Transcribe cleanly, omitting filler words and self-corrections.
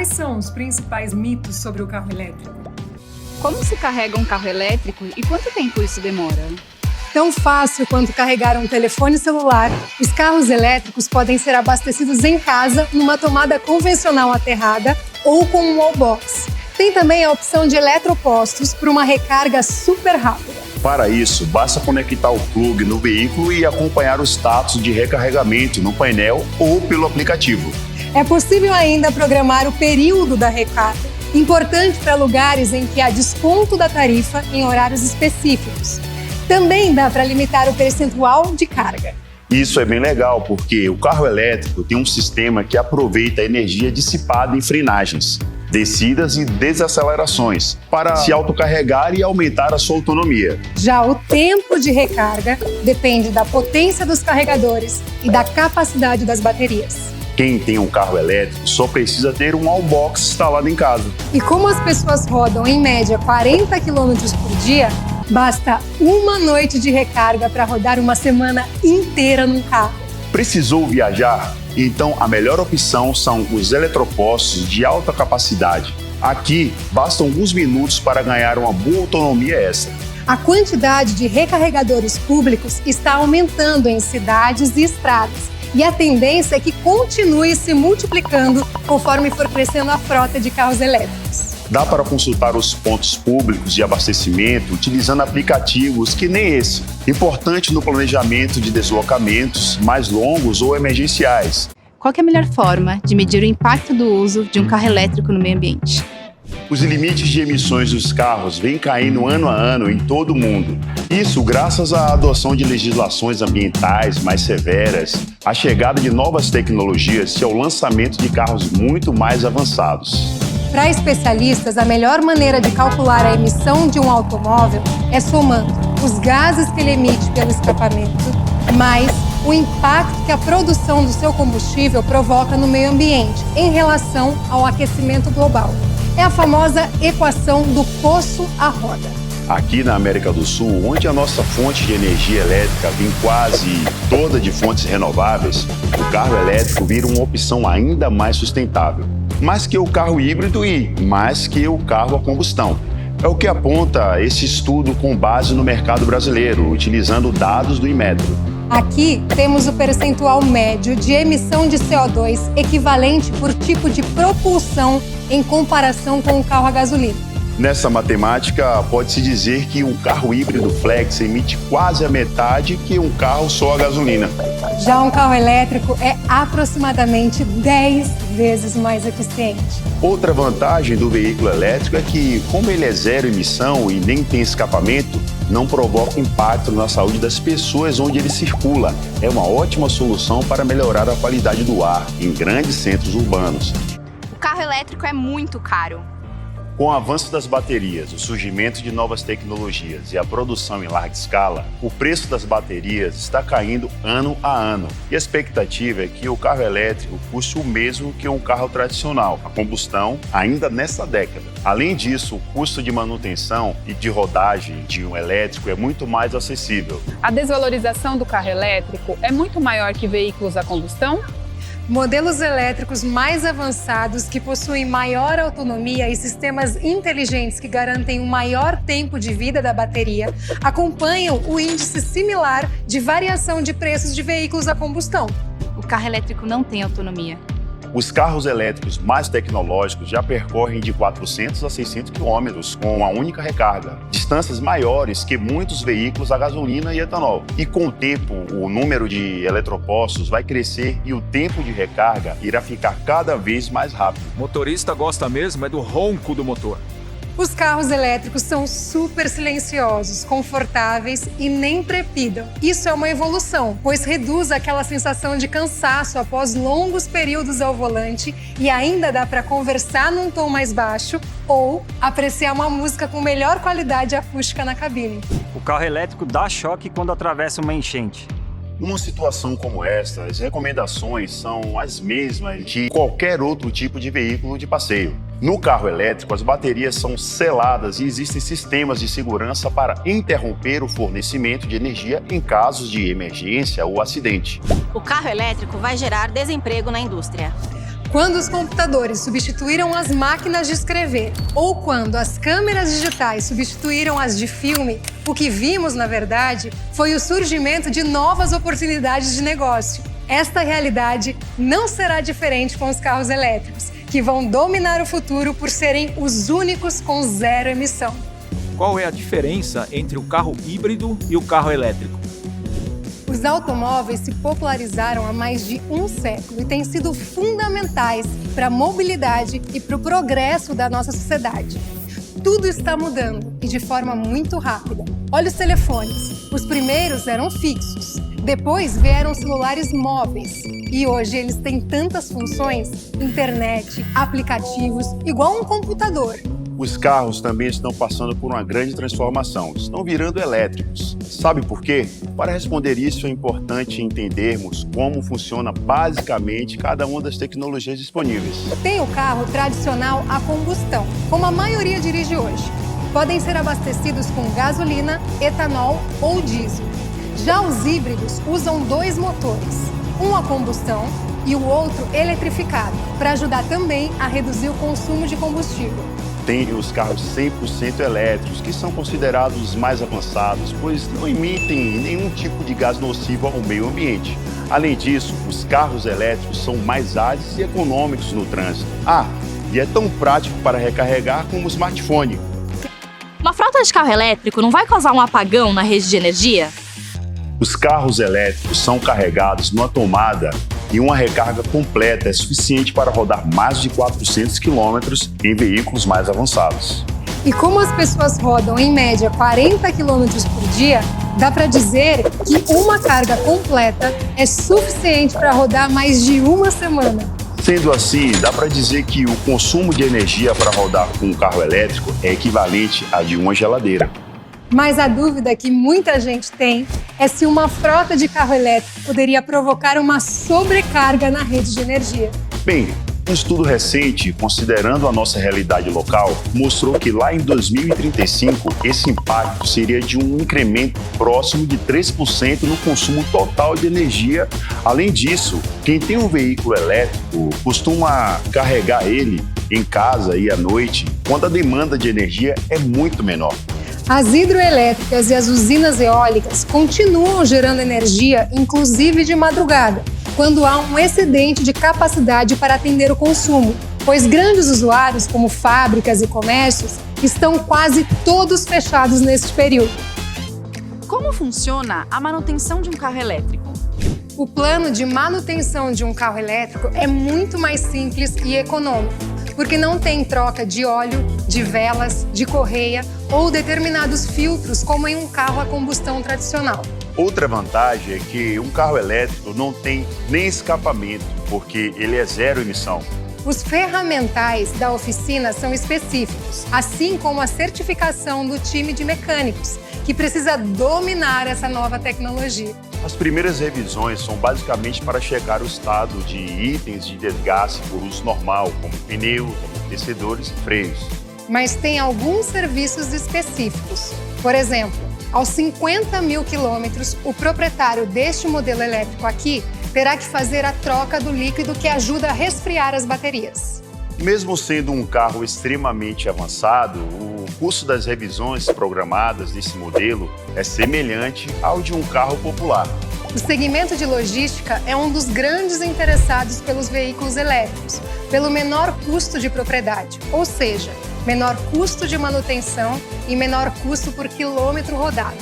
Quais são os principais mitos sobre o carro elétrico? Como se carrega um carro elétrico e quanto tempo isso demora? Tão fácil quanto carregar um telefone celular, os carros elétricos podem ser abastecidos em casa, numa tomada convencional aterrada ou com um wallbox. Tem também a opção de eletropostos para uma recarga super rápida. Para isso, basta conectar o plug no veículo e acompanhar o status de recarregamento no painel ou pelo aplicativo. É possível ainda programar o período da recarga, importante para lugares em que há desconto da tarifa em horários específicos. Também dá para limitar o percentual de carga. Isso é bem legal, porque o carro elétrico tem um sistema que aproveita a energia dissipada em frenagens, descidas e desacelerações, para se autocarregar e aumentar a sua autonomia. Já o tempo de recarga depende da potência dos carregadores e da capacidade das baterias. Quem tem um carro elétrico só precisa ter um wallbox instalado em casa. E como as pessoas rodam em média 40 km por dia, basta uma noite de recarga para rodar uma semana inteira num carro. Precisou viajar? Então a melhor opção são os eletropostos de alta capacidade. Aqui, bastam alguns minutos para ganhar uma boa autonomia extra. A quantidade de recarregadores públicos está aumentando em cidades e estradas. E a tendência é que continue se multiplicando conforme for crescendo a frota de carros elétricos. Dá para consultar os pontos públicos de abastecimento utilizando aplicativos que nem esse, importante no planejamento de deslocamentos mais longos ou emergenciais. Qual que é a melhor forma de medir o impacto do uso de um carro elétrico no meio ambiente? Os limites de emissões dos carros vêm caindo ano a ano em todo o mundo. Isso graças à adoção de legislações ambientais mais severas, à chegada de novas tecnologias e ao lançamento de carros muito mais avançados. Para especialistas, a melhor maneira de calcular a emissão de um automóvel é somando os gases que ele emite pelo escapamento, mais o impacto que a produção do seu combustível provoca no meio ambiente em relação ao aquecimento global. É a famosa equação do poço à roda. Aqui na América do Sul, onde a nossa fonte de energia elétrica vem quase toda de fontes renováveis, o carro elétrico vira uma opção ainda mais sustentável. Mais que o carro híbrido e mais que o carro a combustão. É o que aponta esse estudo com base no mercado brasileiro, utilizando dados do Inmetro. Aqui temos o percentual médio de emissão de CO2 equivalente por tipo de propulsão em comparação com o carro a gasolina. Nessa matemática, pode-se dizer que um carro híbrido flex emite quase a metade que um carro só a gasolina. Já um carro elétrico é aproximadamente 10 vezes mais eficiente. Outra vantagem do veículo elétrico é que, como ele é zero emissão e nem tem escapamento, não provoca impacto na saúde das pessoas onde ele circula. É uma ótima solução para melhorar a qualidade do ar em grandes centros urbanos. O carro elétrico é muito caro. Com o avanço das baterias, o surgimento de novas tecnologias e a produção em larga escala, o preço das baterias está caindo ano a ano. E a expectativa é que o carro elétrico custe o mesmo que um carro tradicional, a combustão, ainda nesta década. Além disso, o custo de manutenção e de rodagem de um elétrico é muito mais acessível. A desvalorização do carro elétrico é muito maior que veículos a combustão? Modelos elétricos mais avançados que possuem maior autonomia e sistemas inteligentes que garantem um maior tempo de vida da bateria acompanham o índice similar de variação de preços de veículos a combustão. O carro elétrico não tem autonomia. Os carros elétricos mais tecnológicos já percorrem de 400 a 600 quilômetros com uma única recarga, distâncias maiores que muitos veículos a gasolina e etanol. E com o tempo, o número de eletropostos vai crescer e o tempo de recarga irá ficar cada vez mais rápido. O motorista gosta mesmo é do ronco do motor. Os carros elétricos são super silenciosos, confortáveis e nem trepidam. Isso é uma evolução, pois reduz aquela sensação de cansaço após longos períodos ao volante e ainda dá para conversar num tom mais baixo ou apreciar uma música com melhor qualidade acústica na cabine. O carro elétrico dá choque quando atravessa uma enchente. Numa situação como esta, as recomendações são as mesmas de qualquer outro tipo de veículo de passeio. No carro elétrico, as baterias são seladas e existem sistemas de segurança para interromper o fornecimento de energia em casos de emergência ou acidente. O carro elétrico vai gerar desemprego na indústria. Quando os computadores substituíram as máquinas de escrever ou quando as câmeras digitais substituíram as de filme, o que vimos, na verdade, foi o surgimento de novas oportunidades de negócio. Esta realidade não será diferente com os carros elétricos, que vão dominar o futuro por serem os únicos com zero emissão. Qual é a diferença entre o carro híbrido e o carro elétrico? Os automóveis se popularizaram há mais de um século e têm sido fundamentais para a mobilidade e para o progresso da nossa sociedade. Tudo está mudando e de forma muito rápida. Olha os telefones. Os primeiros eram fixos. Depois vieram celulares móveis. E hoje eles têm tantas funções, internet, aplicativos, igual um computador. Os carros também estão passando por uma grande transformação, estão virando elétricos. Sabe por quê? Para responder isso é importante entendermos como funciona basicamente cada uma das tecnologias disponíveis. Tem o carro tradicional a combustão, como a maioria dirige hoje. Podem ser abastecidos com gasolina, etanol ou diesel. Já os híbridos usam dois motores, um a combustão e o outro eletrificado, para ajudar também a reduzir o consumo de combustível. Tem os carros 100% elétricos, que são considerados os mais avançados, pois não emitem nenhum tipo de gás nocivo ao meio ambiente. Além disso, os carros elétricos são mais ágeis e econômicos no trânsito. E é tão prático para recarregar como o smartphone. Uma frota de carro elétrico não vai causar um apagão na rede de energia? Os carros elétricos são carregados numa tomada e uma recarga completa é suficiente para rodar mais de 400 quilômetros em veículos mais avançados. E como as pessoas rodam, em média, 40 quilômetros por dia, dá para dizer que uma carga completa é suficiente para rodar mais de uma semana. Sendo assim, dá para dizer que o consumo de energia para rodar com um carro elétrico é equivalente a de uma geladeira. Mas a dúvida que muita gente tem é se uma frota de carro elétrico poderia provocar uma sobrecarga na rede de energia. Bem, um estudo recente, considerando a nossa realidade local, mostrou que lá em 2035, esse impacto seria de um incremento próximo de 3% no consumo total de energia. Além disso, quem tem um veículo elétrico costuma carregar ele em casa e à noite, quando a demanda de energia é muito menor. As hidroelétricas e as usinas eólicas continuam gerando energia, inclusive de madrugada, quando há um excedente de capacidade para atender o consumo, pois grandes usuários, como fábricas e comércios, estão quase todos fechados neste período. Como funciona a manutenção de um carro elétrico? O plano de manutenção de um carro elétrico é muito mais simples e econômico, porque não tem troca de óleo, de velas, de correia ou determinados filtros como em um carro a combustão tradicional. Outra vantagem é que um carro elétrico não tem nem escapamento, porque ele é zero emissão. Os ferramentais da oficina são específicos, assim como a certificação do time de mecânicos, que precisa dominar essa nova tecnologia. As primeiras revisões são basicamente para checar o estado de itens de desgaste por uso normal, como pneus, amortecedores e freios. Mas tem alguns serviços específicos. Por exemplo, aos 50 mil quilômetros, o proprietário deste modelo elétrico aqui terá que fazer a troca do líquido que ajuda a resfriar as baterias. Mesmo sendo um carro extremamente avançado, o custo das revisões programadas desse modelo é semelhante ao de um carro popular. O segmento de logística é um dos grandes interessados pelos veículos elétricos, pelo menor custo de propriedade, ou seja, menor custo de manutenção e menor custo por quilômetro rodado.